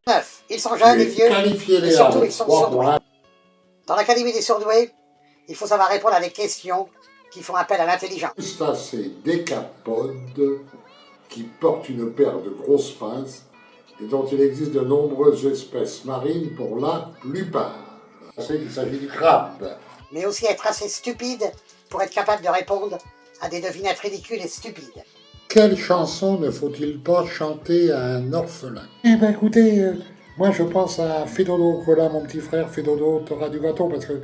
9. Ils sont jeunes et vieux, Qualifiez-les et surtout avec ils sont 3 surdoués. points. Dans l'Académie des surdoués, il faut savoir répondre à des questions qui font appel à l'intelligence. Crustacés décapodes qui portent une paire de grosses pinces et dont il existe de nombreuses espèces marines pour la plupart. Il s'agit du crabe. Mais aussi être assez stupide pour être capable de répondre à des devinettes ridicules et stupides. Quelle chanson ne faut-il pas chanter à un orphelin? Eh ben écoutez, moi je pense à Fédodo, voilà mon petit frère, Fédodo, t'auras du gâteau, parce que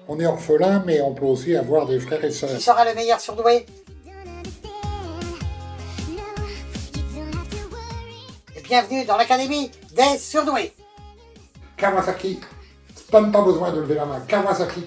on est orphelin, mais on peut aussi avoir des frères et sœurs. Qui sera le meilleur surdoué? Et bienvenue dans l'Académie des surdoués. Kawasaki, pas besoin de lever la main, Kawasaki.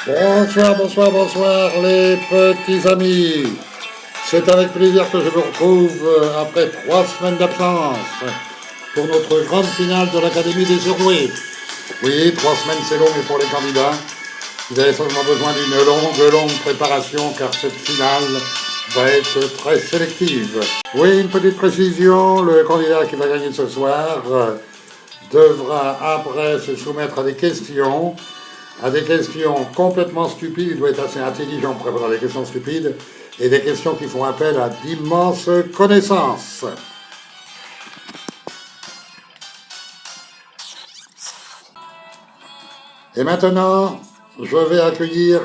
Bonsoir, bonsoir, bonsoir les petits amis. C'est avec plaisir que je vous retrouve après 3 semaines d'absence pour notre grande finale de l'Académie des surdoués. Oui, 3 semaines c'est long, mais pour les candidats, vous avez certainement besoin d'une longue préparation car cette finale va être très sélective. Oui, une petite précision, le candidat qui va gagner ce soir devra après se soumettre à des questions complètement stupides. Il doit être assez intelligent pour répondre à des questions stupides et des questions qui font appel à d'immenses connaissances. Et maintenant, je vais accueillir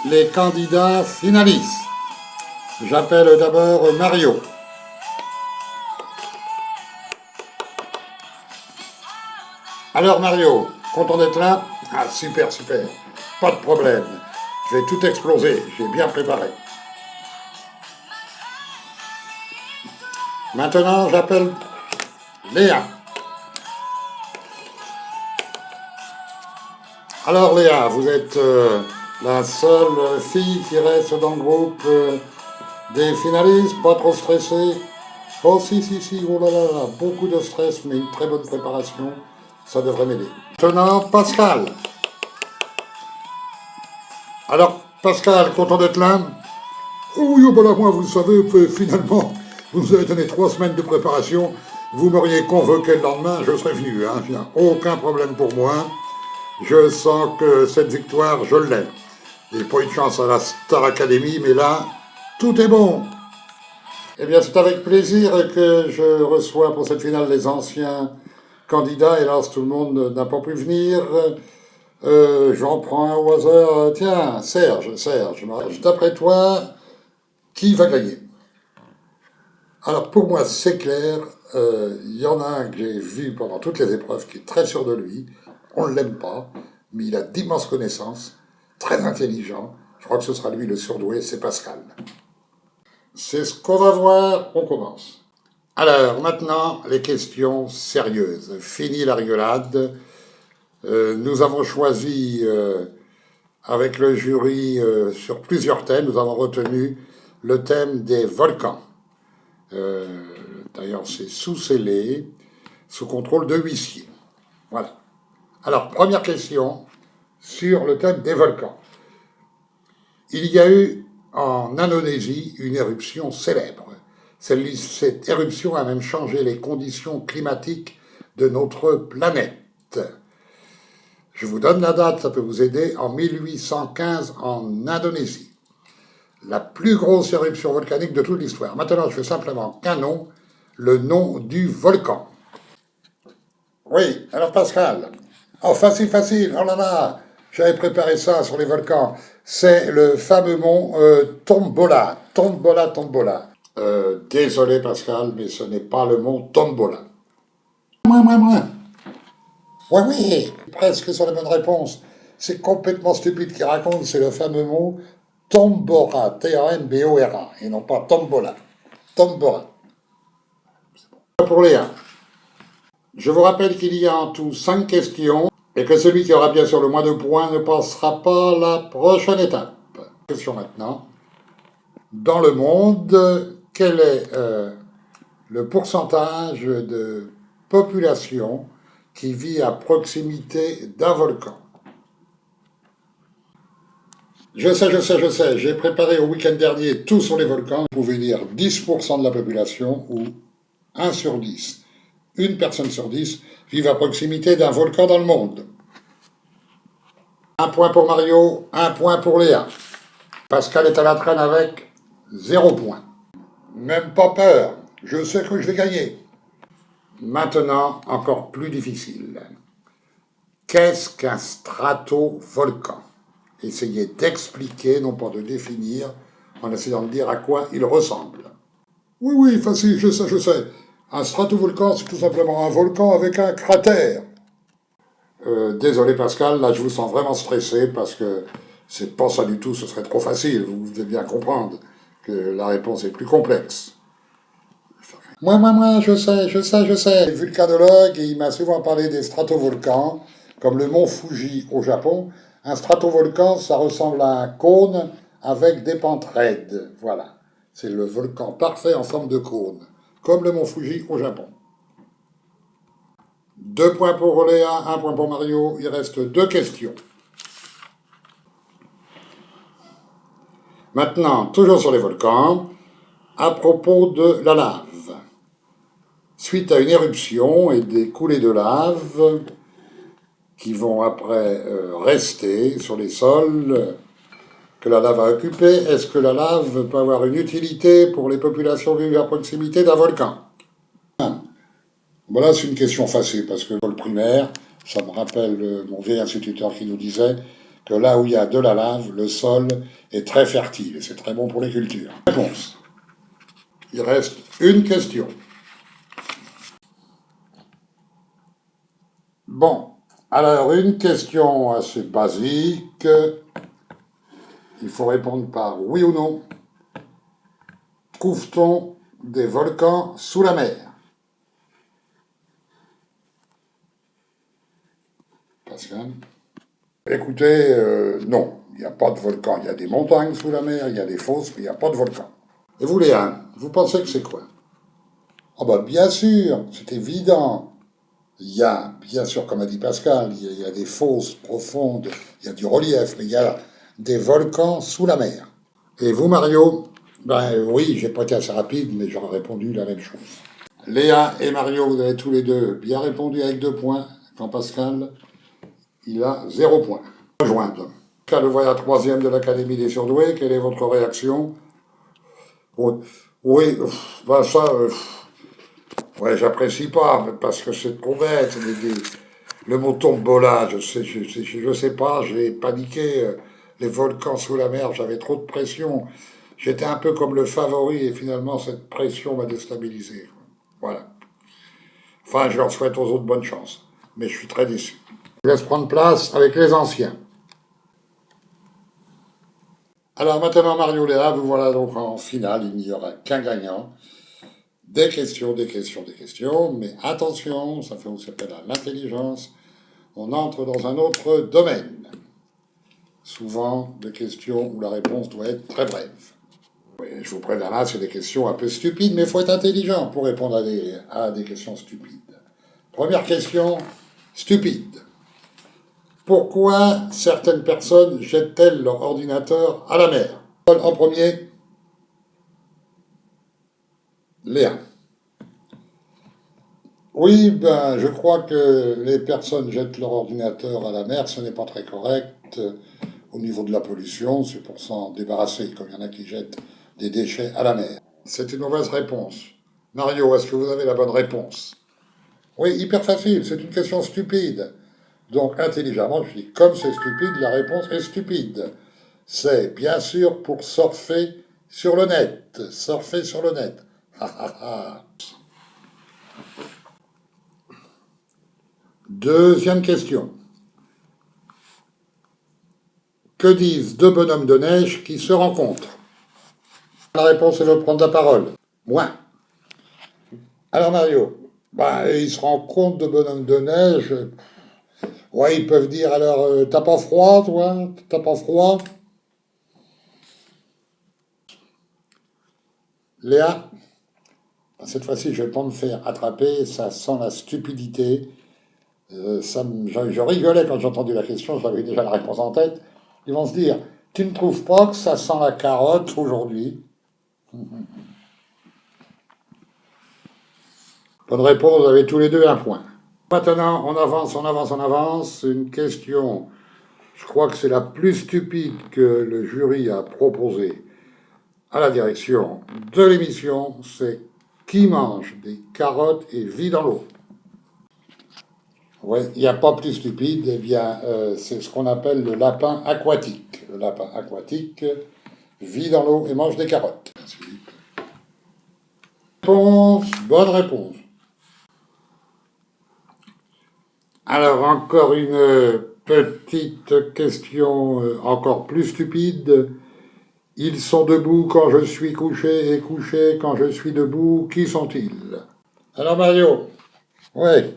les candidats finalistes. J'appelle d'abord Mario. Alors Mario, content d'être là? Ah super, super, pas de problème. Je vais tout exploser, j'ai bien préparé. Maintenant, j'appelle Léa. Alors Léa, vous êtes la seule fille qui reste dans le groupe des finalistes, pas trop stressée? Oh si, oh là là, beaucoup de stress, mais une très bonne préparation, ça devrait m'aider. Maintenant, Pascal. Alors, Pascal, content d'être là? Oui, oh ben là, moi, vous le savez, finalement, vous nous avez donné 3 semaines de préparation, vous m'auriez convoqué le lendemain, je serais venu, hein, il n'y a aucun problème pour moi. Je sens que cette victoire, je l'ai. J'ai pas eu de chance à la Star Academy, mais là, tout est bon. Eh bien, c'est avec plaisir que je reçois pour cette finale les anciens candidats. Hélas, tout le monde n'a pas pu venir. J'en prends un au hasard. Tiens, Serge, d'après toi, qui va gagner? Alors, pour moi, c'est clair. Il y en a un que j'ai vu pendant toutes les épreuves qui est très sûr de lui. On ne l'aime pas, mais il a d'immenses connaissances, très intelligent. Je crois que ce sera lui le surdoué, c'est Pascal. C'est ce qu'on va voir, on commence. Alors, maintenant, les questions sérieuses. Fini la rigolade. Nous avons choisi, avec le jury, sur plusieurs thèmes, nous avons retenu le thème des volcans. D'ailleurs, c'est sous-scellé, sous contrôle de huissier. Voilà. Alors, première question sur le thème des volcans. Il y a eu en Indonésie une éruption célèbre. Cette éruption a même changé les conditions climatiques de notre planète. Je vous donne la date, ça peut vous aider, en 1815 en Indonésie. La plus grosse éruption volcanique de toute l'histoire. Maintenant, je fais simplement qu'un nom, le nom du volcan. Oui, alors Pascal. Oh, facile, oh là là, j'avais préparé ça sur les volcans. C'est le fameux mont Tombola. Désolé Pascal, mais ce n'est pas le mont Tombola. Oui, presque sur la bonne réponse. c'est complètement stupide qu'il raconte, c'est le fameux mot tombora, T-A-M-B-O-R-A, et non pas tombola. Tombora. Pour Léa. Je vous rappelle qu'il y a en tout 5 questions, et que celui qui aura bien sûr le moins de points ne passera pas la prochaine étape. Question maintenant. Dans le monde, quel est le pourcentage de population qui vit à proximité d'un volcan? Je sais, j'ai préparé au week-end dernier tout sur les volcans. Vous pouvez dire 10% de la population ou 1 sur 10. Une personne sur 10 vit à proximité d'un volcan dans le monde. 1 point pour Mario, 1 point pour Léa. Pascal est à la traîne avec 0 point. Même pas peur, je sais que je vais gagner. Maintenant, encore plus difficile. Qu'est-ce qu'un stratovolcan? Essayez d'expliquer, non pas de définir, en essayant de dire à quoi il ressemble. Oui, facile, je sais. Un stratovolcan, c'est tout simplement un volcan avec un cratère. Désolé Pascal, là je vous sens vraiment stressé parce que c'est pas ça du tout, ce serait trop facile. Vous devez bien comprendre que la réponse est plus complexe. Moi, je sais. Le vulcanologue, il m'a souvent parlé des stratovolcans, comme le mont Fuji au Japon. Un stratovolcan, ça ressemble à un cône avec des pentes raides. Voilà. C'est le volcan parfait en forme de cône, comme le mont Fuji au Japon. 2 points pour Léa, 1 point pour Mario. Il reste 2 questions. Maintenant, toujours sur les volcans, à propos de la lave. Suite à une éruption et des coulées de lave qui vont après rester sur les sols que la lave a occupés, est-ce que la lave peut avoir une utilité pour les populations vivant à proximité d'un volcan? Voilà, c'est une question facile, parce que dans le primaire, ça me rappelle mon vieil instituteur qui nous disait que là où il y a de la lave, le sol est très fertile, et c'est très bon pour les cultures. Réponse. Il reste une question. Bon, alors une question assez basique. Il faut répondre par oui ou non. Trouve-t-on des volcans sous la mer? Pascal? Écoutez, non, il n'y a pas de volcan. Il y a des montagnes sous la mer, il y a des fosses, mais il n'y a pas de volcan. Et vous, Léa, vous pensez que c'est quoi? Ah bah bien sûr, c'est évident. Il y a, bien sûr, comme a dit Pascal, il y a des fosses profondes, il y a du relief, mais il y a des volcans sous la mer. Et vous, Mario? Ben oui, j'ai pas été assez rapide, mais j'aurais répondu la même chose. Léa et Mario, vous avez tous les deux bien répondu avec 2 points, quand Pascal, il a 0 point. Rejoindre. Pascal, le voilà 3e de l'Académie des surdoués, quelle est votre réaction? Oui, ben ça, ouais, j'apprécie pas, parce que c'est trop bête. Le mot tombola, je sais pas, j'ai paniqué. Les volcans sous la mer, j'avais trop de pression. J'étais un peu comme le favori et finalement cette pression m'a déstabilisé. Voilà. Enfin, je leur souhaite aux autres bonne chance. Mais je suis très déçu. Je laisse prendre place avec les anciens. Alors maintenant, Mario Léa, vous voilà donc en finale. Il n'y aura qu'un gagnant. Des questions, mais attention, ça s'appelle l'intelligence. On entre dans un autre domaine. Souvent, des questions où la réponse doit être très brève. Oui, je vous préviens là, c'est des questions un peu stupides, mais il faut être intelligent pour répondre à des questions stupides. Première question, stupide. Pourquoi certaines personnes jettent-elles leur ordinateur à la mer? En premier, Léa. Oui, ben, je crois que les personnes jettent leur ordinateur à la mer, ce n'est pas très correct au niveau de la pollution, c'est pour s'en débarrasser, comme il y en a qui jettent des déchets à la mer. C'est une mauvaise réponse. Mario, est-ce que vous avez la bonne réponse? Oui, hyper facile, c'est une question stupide. Donc, intelligemment, je dis, comme c'est stupide, la réponse est stupide. C'est bien sûr pour surfer sur le net. Surfer sur le net. Ha ha ha. Deuxième question. Que disent deux bonhommes de neige qui se rencontrent? La réponse, elle veut prendre la parole. Moi. Alors Mario, ils se rencontrent deux bonhommes de neige. Ouais, ils peuvent dire alors, t'as pas froid, toi? T'as pas froid? Léa, cette fois-ci, je vais pas me faire attraper, ça sent la stupidité. Je rigolais quand j'ai entendu la question, j'avais déjà la réponse en tête. Ils vont se dire, tu ne trouves pas que ça sent la carotte aujourd'hui? Bonne réponse, vous avez tous les deux un point. Maintenant, on avance, on avance, on avance. Une question, je crois que c'est la plus stupide que le jury a proposée à la direction de l'émission, c'est qui mange des carottes et vit dans l'eau? Oui, il n'y a pas plus stupide, eh bien, c'est ce qu'on appelle le lapin aquatique. Le lapin aquatique vit dans l'eau et mange des carottes. Réponse, bonne réponse. Alors, encore une petite question encore plus stupide. Ils sont debout quand je suis couché et couchés quand je suis debout. Qui sont-ils? Alors, Mario, ouais,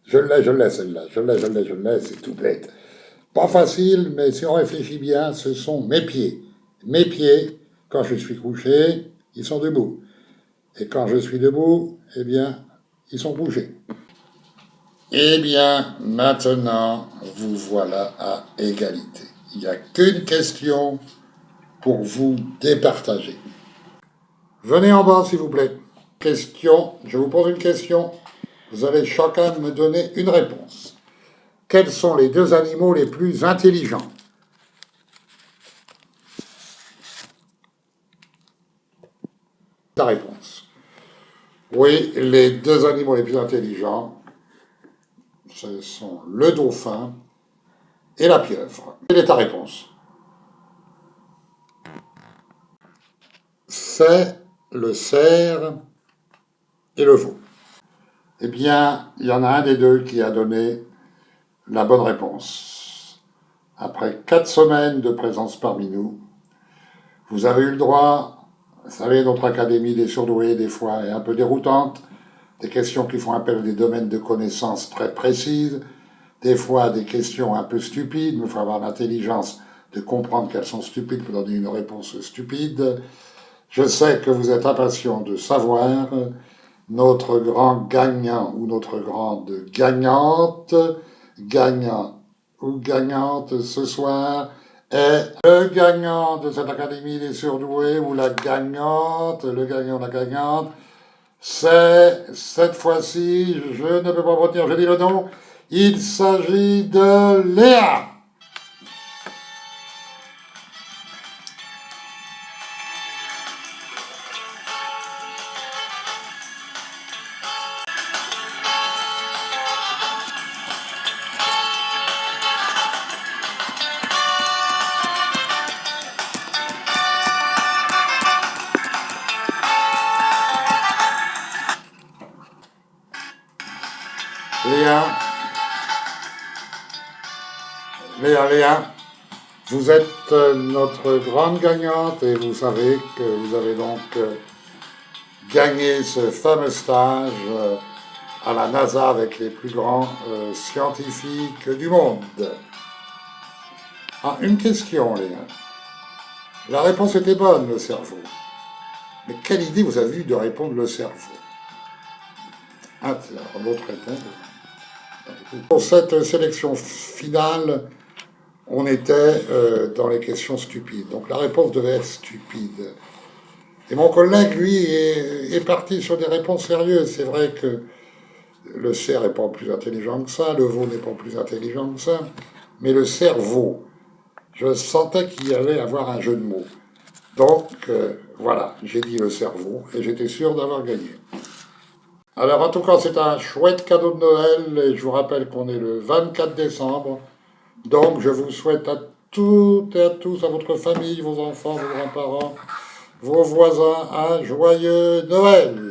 je l'ai celle-là. Je l'ai, c'est tout bête. Pas facile, mais si on réfléchit bien, ce sont mes pieds. Mes pieds, quand je suis couché, ils sont debout. Et quand je suis debout, eh bien, ils sont couchés. Eh bien, maintenant, vous voilà à égalité. Il n'y a qu'une question pour vous départager. Venez en bas, s'il vous plaît. Question, je vous pose une question. Vous allez chacun me donner une réponse. Quels sont les deux animaux les plus intelligents? Ta réponse. Oui, les deux animaux les plus intelligents, ce sont le dauphin et la pieuvre. Quelle est ta réponse? C'est le cerf et le veau. Eh bien, il y en a un des deux qui a donné la bonne réponse. Après 4 semaines de présence parmi nous, vous avez eu le droit, vous savez, notre académie des surdoués, des fois, est un peu déroutante, des questions qui font appel à des domaines de connaissances très précises, des fois des questions un peu stupides, mais il faut avoir l'intelligence de comprendre qu'elles sont stupides pour donner une réponse stupide. Je sais que vous êtes impatients de savoir notre grand gagnant ou notre grande gagnante, gagnant ou gagnante ce soir est le gagnant de cette Académie des surdoués ou la gagnante, le gagnant, la gagnante. C'est, cette fois-ci, je ne peux pas retenir, je dis le nom, il s'agit de Léa. Léa, vous êtes notre grande gagnante et vous savez que vous avez donc gagné ce fameux stage à la NASA avec les plus grands scientifiques du monde. Ah, une question, Léa. La réponse était bonne, le cerveau. Mais quelle idée vous avez eue de répondre le cerveau? Ah, l'autre réponse. Pour cette sélection finale, on était dans les questions stupides. Donc la réponse devait être stupide. Et mon collègue, lui, est parti sur des réponses sérieuses. C'est vrai que le cerf n'est pas plus intelligent que ça, le veau n'est pas plus intelligent que ça, mais le cerveau, je sentais qu'il y allait avoir un jeu de mots. Donc, voilà, j'ai dit le cerveau, et j'étais sûr d'avoir gagné. Alors, en tout cas, c'est un chouette cadeau de Noël, et je vous rappelle qu'on est le 24 décembre. Donc, je vous souhaite à toutes et à tous, à votre famille, vos enfants, vos grands-parents, vos voisins, un joyeux Noël.